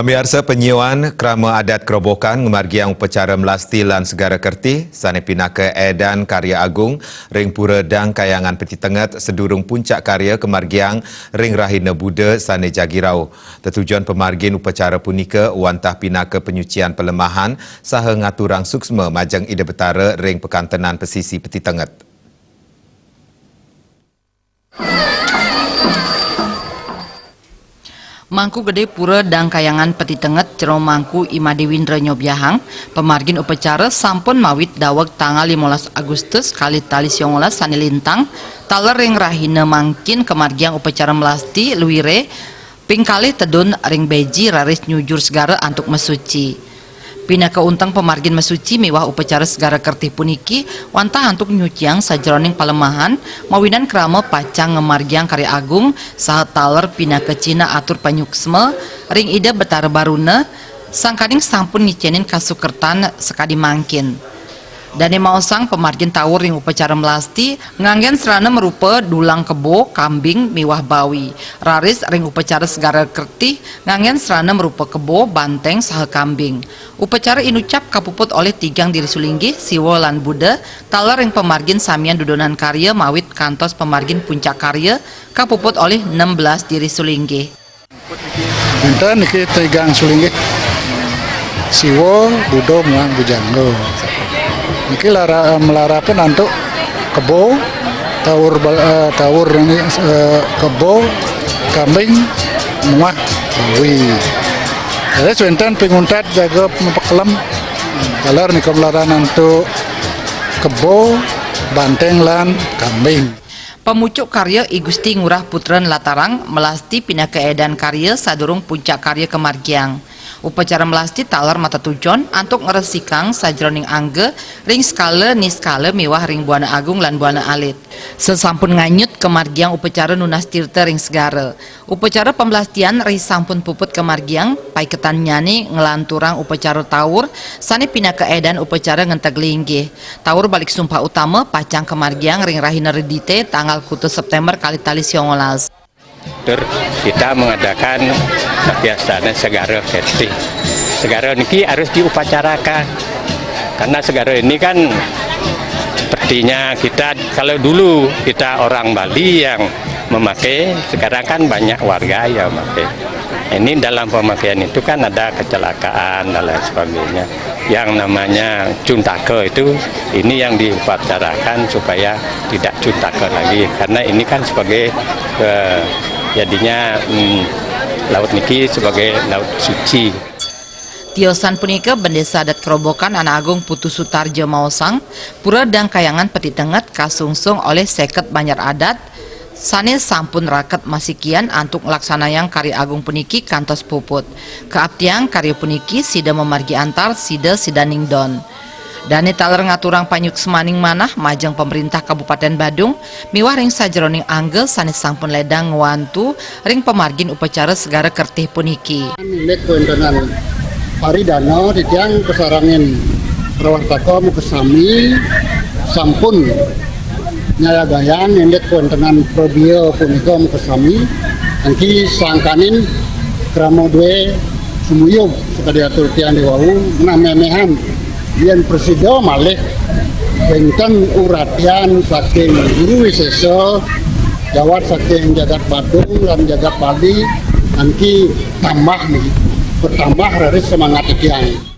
Pemirsa penyiuan krama adat kerobokan ngemargiang upacara melasti lan segara kerti sane pinaka edan karya agung ring pura dang kayangan Peti Tengat sedurung puncak karya kemargiang ring rahina Buddha sane jagirau. Tetujuan pemargin upacara punika wantah pinaka penyucian pelemahan saha ngaturang suksma majang ida betara ring pekantenan pesisi Peti Tengat. Mangku Gede Pura dang kayangan Peti Tengat jero mangku Imadewindra Nyobyahang pemargin upacara sampun mawit daweg tanggal 15 Agustus kali tali 19 sani lintang taler ring rahina mangkin kemargiang upacara melasti luwire pingkali tedun ring beji raris nyujur segara antuk mesuci. Pinaka untang pemargin mesuci mewah upacara segara kerti puniki wantah antuk nyuciang sajroning palemahan mawinan krama pacang ngemargiang karya agung saha taler pinaka Cina atur panyuksme ring ida betara baruna sangkading sampun ngicenin kasukertan sekadi mangkin. Dane maosang pemargin tawur ring upacara melasti nganggen serana merupa dulang kebo kambing miwah bawi raris ring upacara segara kerti nganggen serana merupa kebo banteng saha kambing. Upacara inucap kapuput oleh tigang diri sulinggi siwa lan Buddha taler ring pemargin samian dudonan karya mawit kantos pemargin puncak karya kapuput oleh 16 diri sulinggi. Enten niki tigang sulinggi siwa Buddha muang bujanggo. Niki melarakan antuk kebo tawur ini kebo kambing muah bawi. Jadi sebentar penguntat jaga mempekelem kalar niki melaran antuk kebo banteng lan kambing. Pemucuk karya I Gusti Ngurah Putren Latarang melasti pinaka edan karya sadurung puncak karya kemargiang. Upacara melasti taler mata tujon antuk ngeresikang sajroning angge ring skala niskala mewah ring buana agung lan buana alit. Sesampun nganyut kemargiang upacara nunas tirta ring segara. Upacara pembelastian ring sampun puput kemargiang paiketan nyani ngelanturang upacara tawur sani pinaka edan upacara ngenteg linggih. Tawur balik sumpah utama pacang kemargiang ring rahina redite tanggal 1 September kali tali 19. Kita mengadakan kebiasaan segara kerti. Segara ini harus diupacarakan karena segara ini kan sepertinya kita kalau dulu kita orang Bali yang memakai, sekarang kan banyak warga yang memakai. Ini dalam pemakaian itu kan ada kecelakaan dan lain sebagainya. Yang namanya cuntake itu ini yang diupacarakan supaya tidak cuntake lagi karena ini kan sebagai jadinya laut niki sebagai laut suci. Tiosan punika bendesa adat kerobokan Anak Agung Putu Sutarjo Maosang pura dang kayangan Peti Tengat kasungsung oleh seket banjar adat sane sampun raket masikian antuk laksanayang karya agung puniki kantos puput keaptiang karya puniki sida memargi antar sida sidaning don. Dane taler ngaturang panyuk semaning manah majang pemerintah Kabupaten Badung miwah ring sajroning angge sanes sampun ledang ngwantu ring pemargin upacara segara kertih puniki. Nek kuentenan paridana titiang kesarangin rawataka mukesami sampun nyaya gayang indek kuentenan probio punika mukesami angki sangkanin kramo due sumuyub suka diatur tiang diwawu memehan yang presido malih benten uratian saking guru wiseso jawat saking jagat Badung dan jagat Bali angki tambah nih bertambah dari semangat tiang.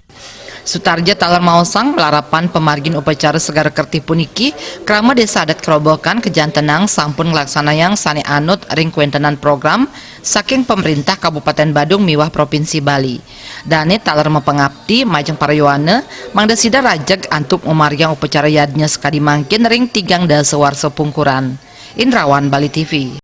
Sutarja taler maosang melarapan pemargin upacara segara kerti puniki krama desa adat kerobokan kejantenang sampun ngelaksanayang sane anut ring kuentenan program saking pemerintah Kabupaten Badung miwah Provinsi Bali. Dane taler mepengabdi majeng parayoana mangda sida rajeg antuk umargiang upacara yadnya sekadi mangkin ring tigang da sewarso pungkuran. Indrawan Bali TV.